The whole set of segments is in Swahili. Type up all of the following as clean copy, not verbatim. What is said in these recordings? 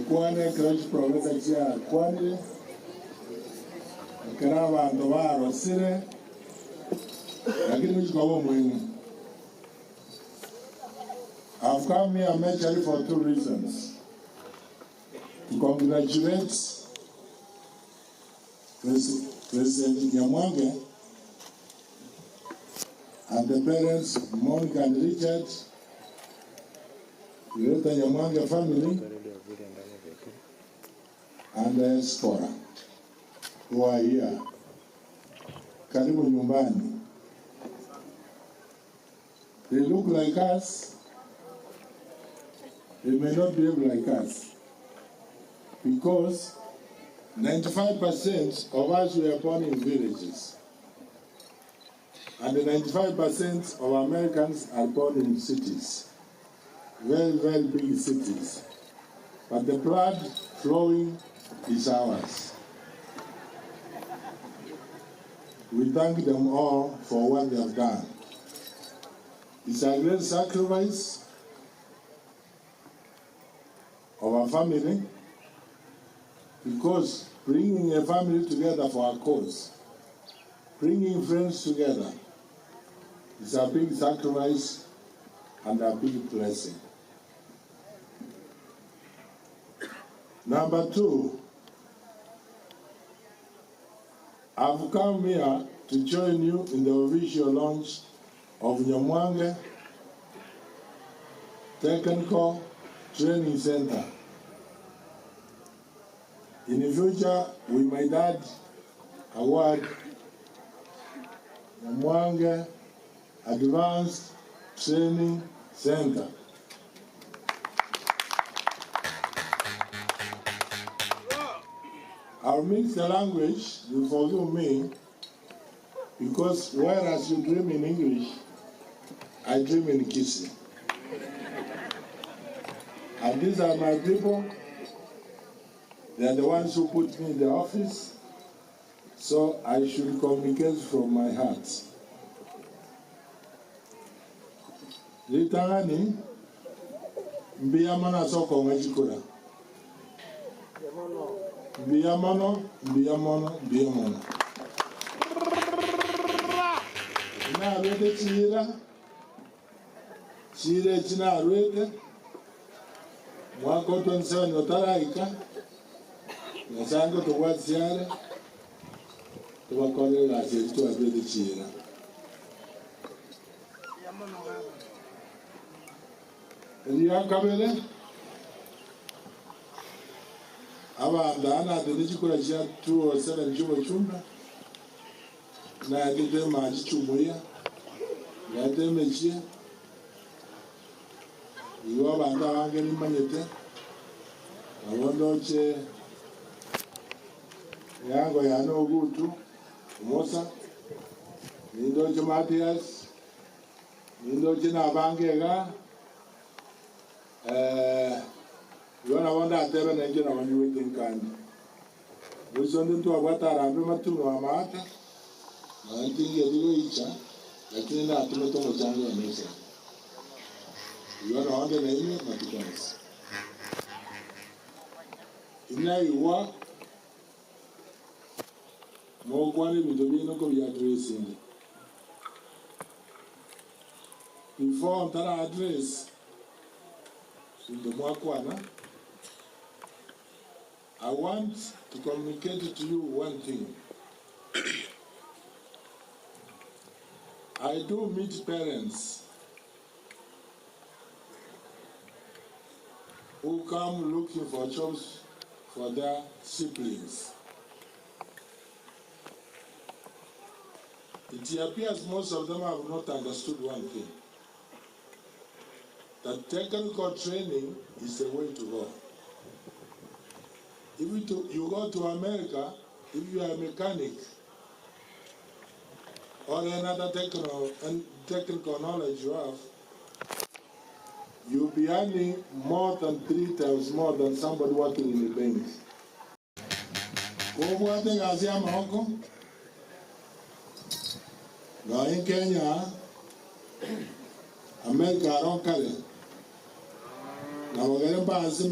Kwane Crash Professor Chia Kwane Karava and Dovaro Sire. I can use go home. I've come here majorly for two reasons. To congratulate President Nyamwange and the parents, Monica and Richard, the Nyamwange family, and the Spora, who are here. Karibu nyumbani. They look like us. They may not behave like us. Because 95% of us were born in villages. And 95% of Americans are born in cities. Very, very big cities. But the blood flowing is ours. We thank them all for what they have done. It's a great sacrifice of our family, because bringing a family together for a cause, bringing friends together, is a big sacrifice and a big blessing. Number two, I've come here to join you in the official launch of Nyamwange Technical Training Center. In the future, we might add a word, Nyamwange Advanced Training Center. I'll mix the language, you forgive me, because whereas you dream in English, I dream in Kisii. And these are my people. They are the ones who put me in the office, so I should communicate from my heart. Litangani, mbiyamana soko ngachikura. Mbiyamano. Ina arwete chire china arwete. Mwako tonsewa nyotaraika. Nasango tuwaziare. Tuwakole lazeri tuwabede chira. Eliya kabele. Abandana adenichikura chia 207 chibo chumba. Na yadide maji chumuya. Yadide mechia. Iwa banda wange ni manyete. Awandoche yango yano gutu Musa. Nindoche Matias. Nindoche Nabangega. Yona wanda atebe na nje na wanyuweke nkandi. Wisondi mtu wabata arambe matu wa maata. Na ntingi ya digo icha. Lakini na atumeto mochango ya mesa. Yona wanda na ime matukanisi. Ina iwa Mogwani bidobino ko address. Before Antara address in the Mwakwana, I want to communicate to you one thing. I do meet parents who come looking for jobs for their siblings. It appears most of them have not understood one thing. That technical training is the way to go. If you go to America, if you are a mechanic or another technical knowledge you have, you'll be earning more than 3 times more than somebody working in the bank. Now in Kenya, America don't call it. na wagere basi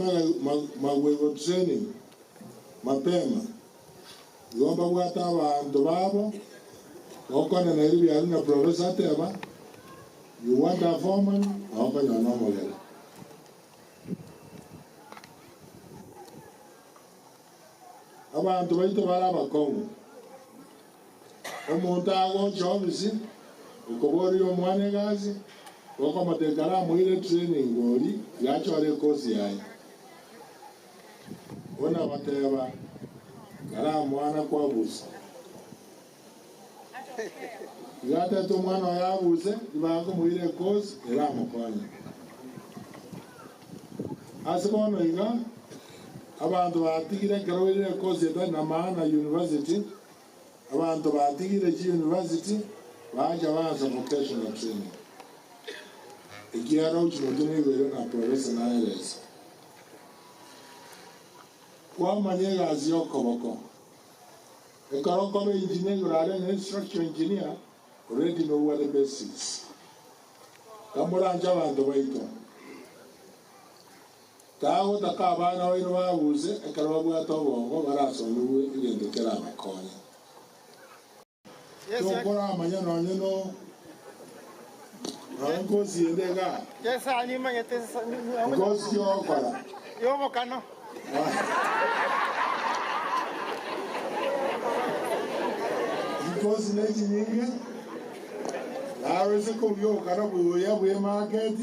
magwego training mapema yomba bwata abantu babo okona na iribi aruna professor teba you want a foreman okona no mogere abantu baito baraba kongo omuntu ago chobisi ukobori omwane gazi oko matekara muire training gori yachore kozi yayi ona bateba kara mwana kwa busa yata to mwana ya busa ibango muire kozi era mukonya asikono inga abantu batigire karowire kozi na maana university abantu batigire chi university baje baza vocational training ikiaro chimotone gwero na professor na eles kwa manyega azio koboko ekaro kobe engineer grade na structural engineer already know what the basics kamura anja bantu baito tawo takabana wino babuze ekaro bwato bongo baraso nuwe igendekera amakonya tokora amanya nonyeno ngozi endega yesa anima yete ngozi yokora yomo kano ngozi neji nyingi naweze kubyo karabu ya bwe market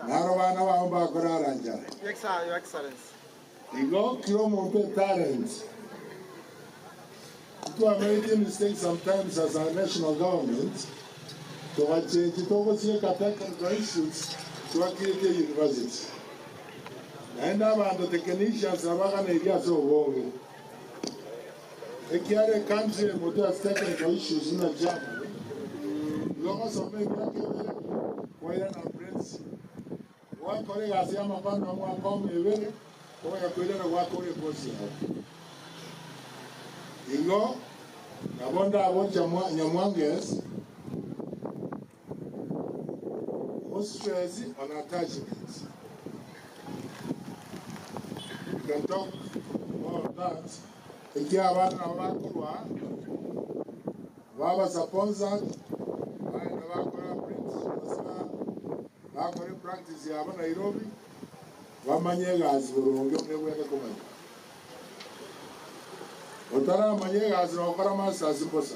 naro bana bamba koraranja yesa your excellence igo kilo monte talent to make mistakes sometimes as a national government to change it over to the issues to create a university. And about the technicians are going to get so long. A carry country with their technical issues in a Germany. Longest of maybe quite an prince. One colleague has Yamapan and one come away, or a queen of what colleague was here. You go, I wonder what Yamwangas. Stress on attachments. You can talk more of that. Ikiwa wana wakulwa baba sponsored na wakora practice ya Nairobi wamanyega aziburunge mwebwene kumanya otara manyega azirokora masters mbosa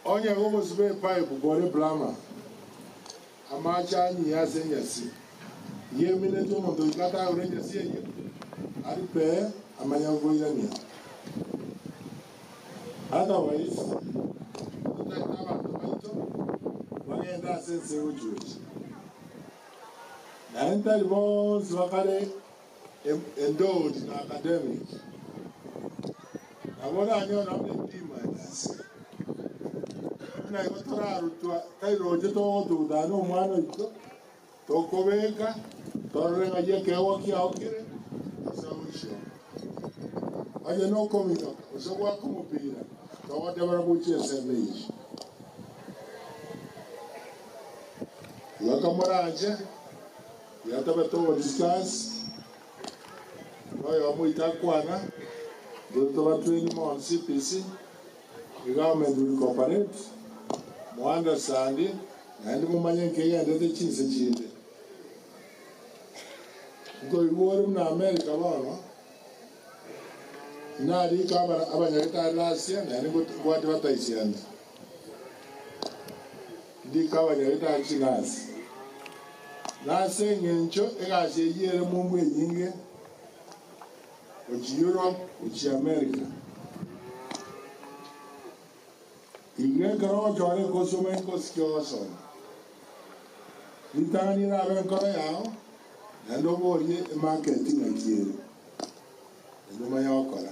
onye gogo zube pipe bore blama amacha nyi ya senyasi ye minute mo do kata orenye siye ari pe amanya goira ni otherwise utakaba tomato wagenda sense ujuji na enta libo zwakale endowed na academic abona anyo na mdimas na yotora rutwa tairo jeto do dano mwana ito tokobeka torrenga je kewa ki aokire sawisho aje no komito osogwa kumupira to debara buche semei yakamaraje yatabato discuss oyo amuita kwana do training on CPC the government will cooperate mo understand and mo manye kenya ndete chinse chinde go iworo na America bana na ri ka abanyarita Russia na ni go bataisiana di ka abanyarita chinasi na sengencho egaje yere mu mwe nyinge uchi Europe uchi America Igre karo jore kosume koskioso. Litani na ben karo yao. Endo bori marketing akiri. Endo maya okora.